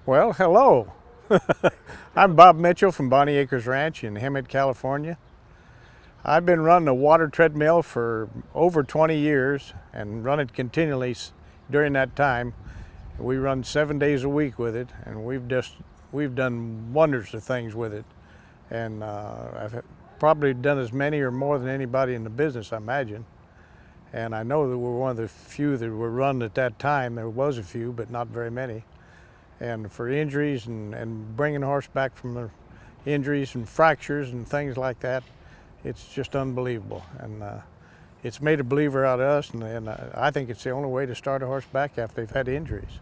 Well, hello. I'm Bob Mitchell from Bonnie Acres Ranch in Hemet, California. I've been running a water treadmill for over 20 years and run it continually during that time. We run 7 days a week with it, and we've done wonders of things with it. And I've probably done as many or more than anybody in the business, I imagine. And I know that we're one of the few that were run at that time. There was a few, but not very many. And for injuries and bringing a horse back from the injuries and fractures and things like that, it's just unbelievable. And it's made a believer out of us, and I think it's the only way to start a horse back after they've had injuries.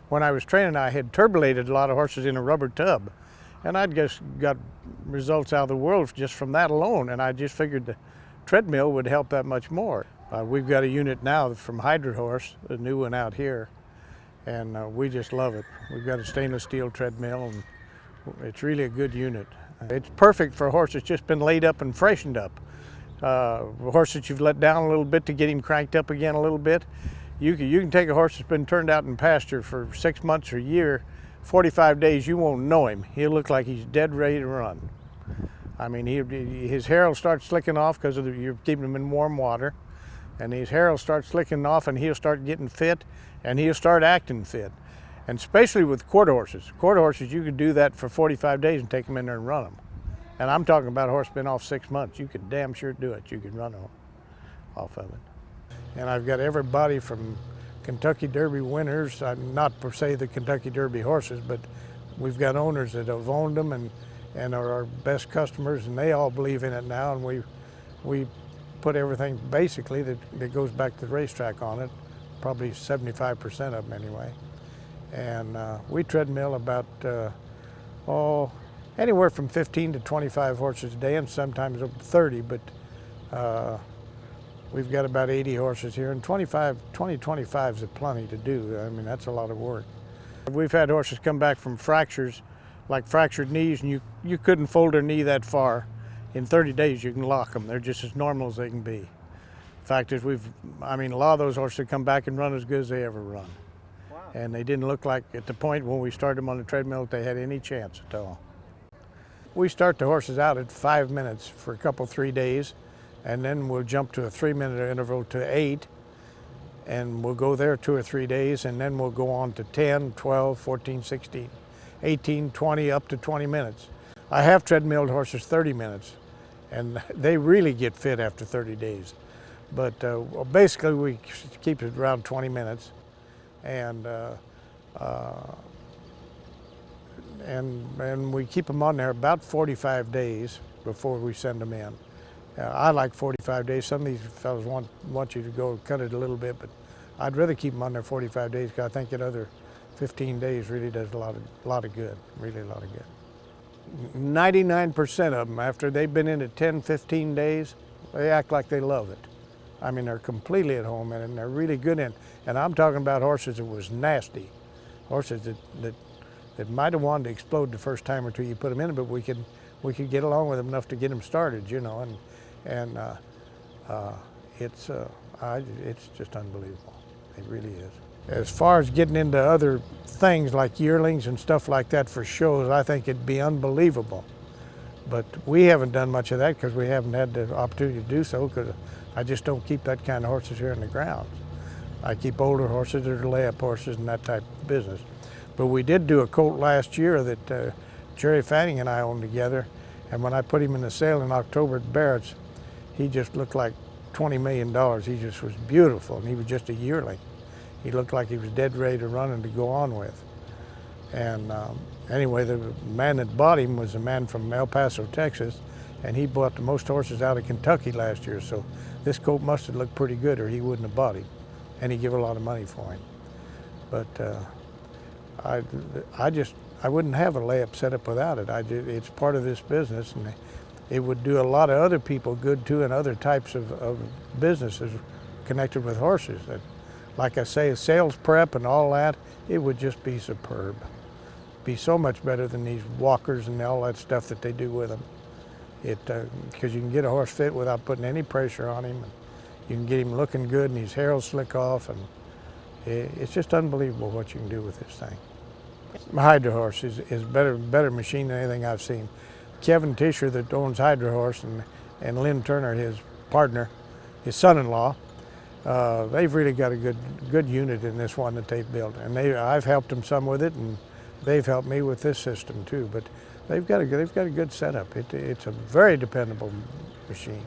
When I was training, I had turbulated a lot of horses in a rubber tub, and I'd just got results out of the world just from that alone, and I just figured the treadmill would help that much more. We've got a unit now from Hydra Horse, a new one out here, and we just love it. We've got a stainless steel treadmill, and it's really a good unit. It's perfect for a horse that's just been laid up and freshened up. A horse that you've let down a little bit to get him cranked up again a little bit. You can take a horse that's been turned out in pasture for 6 months or a year, 45 days, you won't know him. He'll look like he's dead ready to run. I mean, his hair will start slicking off because you're keeping him in warm water, and his hair will start slicking off, and he'll start getting fit, and he'll start acting fit. And especially with quarter horses. Quarter horses, you could do that for 45 days and take them in there and run them. And I'm talking about a horse been off 6 months. You could damn sure do it. You could run off of it. And I've got everybody from Kentucky Derby winners, not per se the Kentucky Derby horses, but we've got owners that have owned them and are our best customers, and they all believe in it now, and we put everything basically that goes back to the racetrack on it, probably 75% of them anyway. And we treadmill about anywhere from 15 to 25 horses a day, and sometimes over 30, but we've got about 80 horses here, and 20, 25 is plenty to do. I mean, that's a lot of work. We've had horses come back from fractures, like fractured knees, and you couldn't fold their knee that far. In 30 days, you can lock them. They're just as normal as they can be. The fact is, a lot of those horses have come back and run as good as they ever run. Wow. And they didn't look like, at the point when we started them on the treadmill, that they had any chance at all. We start the horses out at 5 minutes for a couple, 3 days, and then we'll jump to a 3-minute interval to 8, and we'll go there 2 or 3 days, and then we'll go on to 10, 12, 14, 16, 18, 20, up to 20 minutes. I have treadmilled horses 30 minutes, and they really get fit after 30 days. But basically we keep it around 20 minutes, and we keep them on there about 45 days before we send them in. I like 45 days. Some of these fellas want you to go cut it a little bit, but I'd rather keep them on there 45 days because I think that other 15 days really does a lot of good, really a lot of good. 99% of them, after they've been in it 10, 15 days, they act like they love it. I mean, they're completely at home in it, and they're really good in it. And I'm talking about horses that was nasty, horses that might have wanted to explode the first time or two you put them in it, but we could get along with them enough to get them started, you know, and it's just unbelievable. It really is. As far as getting into other things like yearlings and stuff like that for shows, I think it'd be unbelievable. But we haven't done much of that because we haven't had the opportunity to do so, because I just don't keep that kind of horses here in the grounds. I keep older horses that are lay-up horses and that type of business. But we did do a colt last year that Jerry Fanning and I owned together, and when I put him in the sale in October at Barrett's, he just looked like $20 million. He just was beautiful, and he was just a yearling. He looked like he was dead ready to run and to go on with. And anyway, the man that bought him was a man from El Paso, Texas, and he bought the most horses out of Kentucky last year, so this colt must have looked pretty good or he wouldn't have bought him, and he gave a lot of money for him. But I wouldn't have a layup setup without it. It's part of this business, and it would do a lot of other people good too, and other types of businesses connected with horses. That, like I say, sales prep and all that, it would just be superb. Be so much better than these walkers and all that stuff that they do with them. Because you can get a horse fit without putting any pressure on him. And you can get him looking good, and his hair will slick off, and it's just unbelievable what you can do with this thing. Hydro Horse is better machine than anything I've seen. Kevin Tisher that owns Hydro Horse and Lynn Turner, his partner, his son-in-law, they've really got a good unit in this one that they've built, and I've helped them some with it, and they've helped me with this system too. But they've got a good setup. It's a very dependable machine.